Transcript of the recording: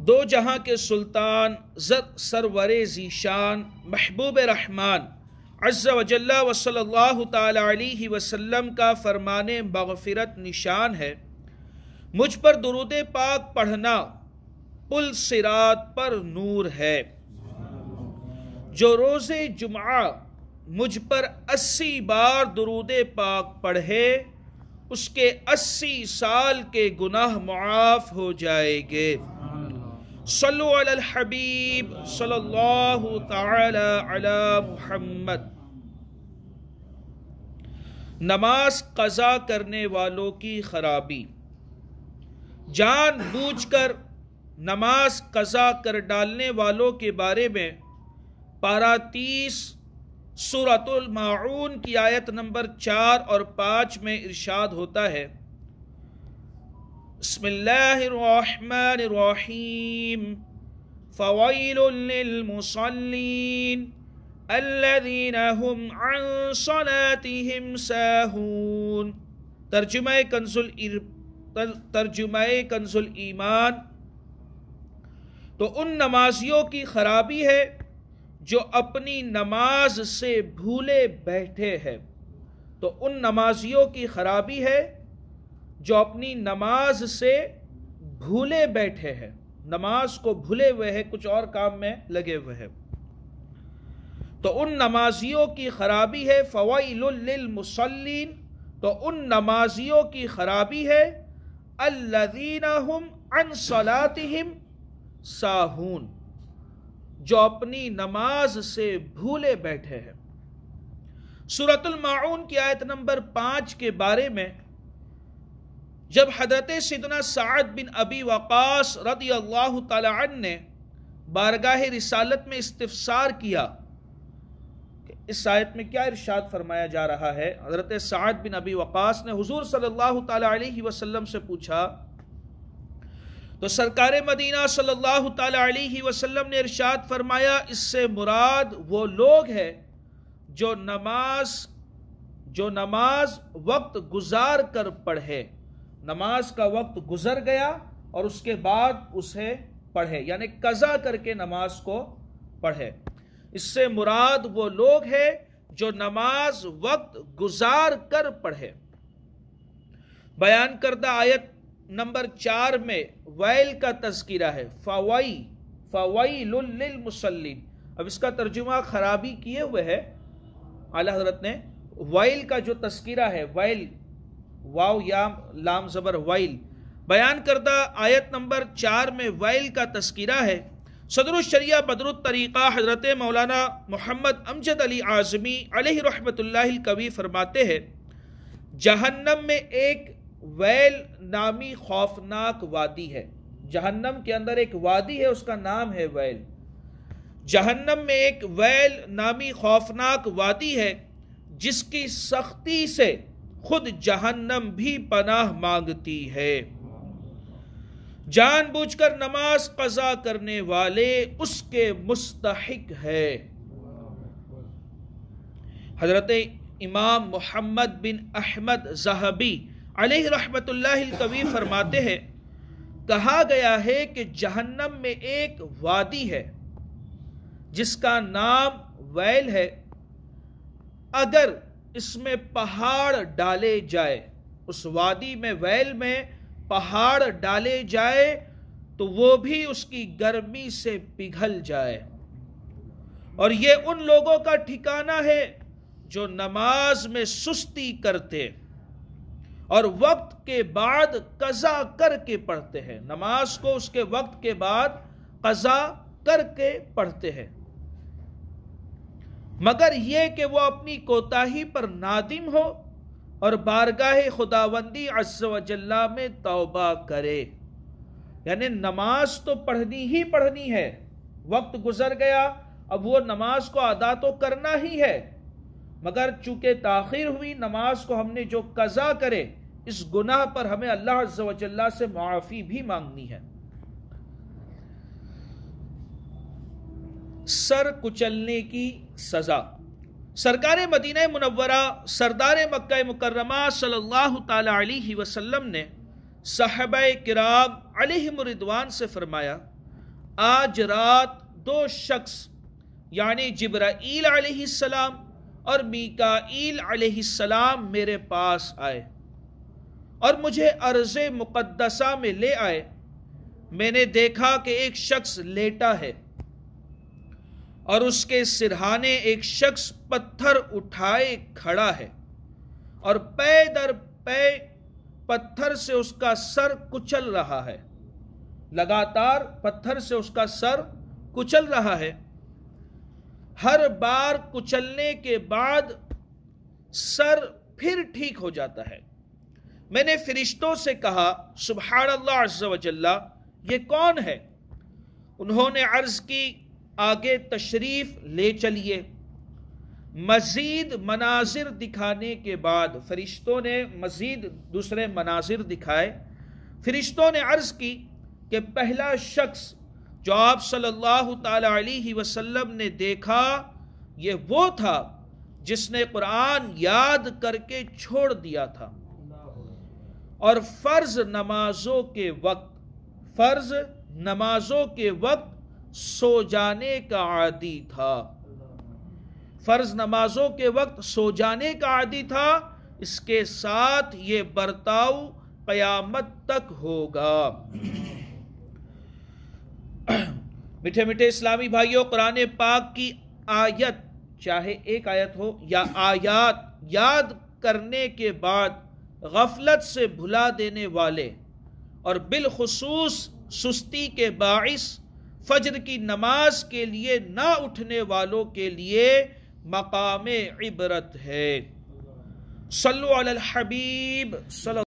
دو جہاں کے سلطان سرور ذیشان محبوب رحمان عز و جل و صلی اللہ تعالی علیہ وسلم کا فرمان مغفرت نشان ہے۔ مجھ پر درود پاک پڑھنا پل صراط پر نور ہے۔ جو روز جمعہ مجھ پر 80 بار درود پاک پڑھے اس کے 80 سال کے گناہ معاف ہو جائیں گے۔ صلو علی الحبیب صلی اللہ تعالی علی محمد۔ نماز قضا کرنے والوں کی خرابی۔ جان بوجھ کر نماز قضا کر ڈالنے والوں کے بارے میں پارہ 30 سورۃ الماعون کی آیت نمبر 4 اور 5 میں ارشاد ہوتا ہے، بسم اللہ الرحمن الرحیم، فویل للمصلین الذین هم عن صلاتهم ساہون۔ ترجمہ کنز الایمان۔ تو ان نمازیوں کی خرابی ہے جو اپنی نماز سے بھولے بیٹھے ہیں۔ تو ان نمازیوں کی خرابی ہے جو اپنی نماز سے بھولے بیٹھے ہیں، نماز کو بھولے ہوئے ہیں، کچھ اور کام میں لگے ہوئے ہیں۔ تو ان نمازیوں کی خرابی ہے فوائل للمصلین، تو ان نمازیوں کی خرابی ہے الذین هم عن صلاتهم ساہون، جو اپنی نماز سے بھولے بیٹھے ہیں۔ سورۃ الماعون کی آیت نمبر 5 کے بارے میں جب حضرت سیدنا سعد بن ابی وقاص رضی اللہ تعالی عنہ نے بارگاہ رسالت میں استفسار کیا کہ اس آیت میں کیا ارشاد فرمایا جا رہا ہے، حضرت سعد بن ابی وقاص نے حضور صلی اللہ تعالی علیہ وسلم سے پوچھا تو سرکار مدینہ صلی اللہ تعالی علیہ وسلم نے ارشاد فرمایا اس سے مراد وہ لوگ ہیں جو نماز وقت گزار کر پڑھے، نماز کا وقت گزر گیا اور اس کے بعد اسے پڑھے، یعنی قضا کر کے نماز کو پڑھے۔ اس سے مراد وہ لوگ ہیں جو نماز وقت گزار کر پڑھے۔ بیان کردہ آیت نمبر 4 میں ویل کا تذکرہ ہے، فویل للمصلین۔ اب اس کا ترجمہ خرابی کیے ہوئے ہے اعلیٰ حضرت نے، ویل کا جو تذکرہ ہے، ویل واو یا لام زبر ویل، بیان کردہ آیت نمبر 4 میں ویل کا تذکرہ ہے۔ صدر الشریعہ بدر الطریقہ حضرت مولانا محمد امجد علی اعظمی علیہ رحمت اللہ القوی فرماتے ہیں، جہنم میں ایک ویل نامی خوفناک وادی ہے۔ جہنم کے اندر ایک وادی ہے، اس کا نام ہے ویل۔ جہنم میں ایک ویل نامی خوفناک وادی ہے جس کی سختی سے خود جہنم بھی پناہ مانگتی ہے۔ جان بوجھ کر نماز قضا کرنے والے اس کے مستحق ہے۔ حضرت امام محمد بن احمد ذہبی علیہ رحمت اللہ القوی فرماتے ہیں، کہا گیا ہے کہ جہنم میں ایک وادی ہے جس کا نام ویل ہے، اگر اس میں پہاڑ ڈالے جائے، اس وادی میں ویل میں پہاڑ ڈالے جائے تو وہ بھی اس کی گرمی سے پگھل جائے۔ اور یہ ان لوگوں کا ٹھکانہ ہے جو نماز میں سستی کرتے اور وقت کے بعد قضا کر کے پڑھتے ہیں، نماز کو اس کے وقت کے بعد قضا کر کے پڑھتے ہیں، مگر یہ کہ وہ اپنی کوتاہی پر نادم ہو اور بارگاہ خداوندی عز و جل میں توبہ کرے۔ یعنی نماز تو پڑھنی ہی پڑھنی ہے، وقت گزر گیا، اب وہ نماز کو ادا تو کرنا ہی ہے، مگر چونکہ تاخیر ہوئی، نماز کو ہم نے جو قضا کرے اس گناہ پر ہمیں اللہ عز و جل سے معافی بھی مانگنی ہے۔ سر کچلنے کی سزا۔ سرکار مدینہ منورہ سردار مکہ مکرمہ صلی اللہ تعالی علیہ وسلم نے صحابہ کرام علیہم رضوان سے فرمایا آج رات دو شخص یعنی جبرائیل علیہ السلام اور میکائیل علیہ السلام میرے پاس آئے اور مجھے ارض مقدسہ میں لے آئے. میں نے دیکھا کہ ایک شخص لیٹا ہے اور اس کے سرہانے ایک شخص پتھر اٹھائے کھڑا ہے اور پے در پے پتھر سے اس کا سر کچل رہا ہے. لگاتار پتھر سے اس کا سر کچل رہا ہے. ہر بار کچلنے کے بعد سر پھر ٹھیک ہو جاتا ہے. میں نے فرشتوں سے کہا سبحان اللہ عز و جل، یہ کون ہے؟ انہوں نے عرض کی آگے تشریف لے چلیے. مزید مناظر دکھانے کے بعد فرشتوں نے مزید دوسرے مناظر دکھائے. فرشتوں نے عرض کی کہ پہلا شخص جو آپ صلی اللہ تعالی علیہ وسلم نے دیکھا یہ وہ تھا جس نے قرآن یاد کر کے چھوڑ دیا تھا اور فرض نمازوں کے وقت سو جانے کا عادی تھا. فرض نمازوں کے وقت سو جانے کا عادی تھا. اس کے ساتھ یہ برتاؤ قیامت تک ہوگا. میٹھے میٹھے اسلامی بھائیوں، قرآن پاک کی آیت چاہے ایک آیت ہو یا آیات یاد کرنے کے بعد غفلت سے بھلا دینے والے اور بالخصوص سستی کے باعث فجر کی نماز کے لیے نہ اٹھنے والوں کے لیے مقام عبرت ہے. صلو علی الحبیب صلی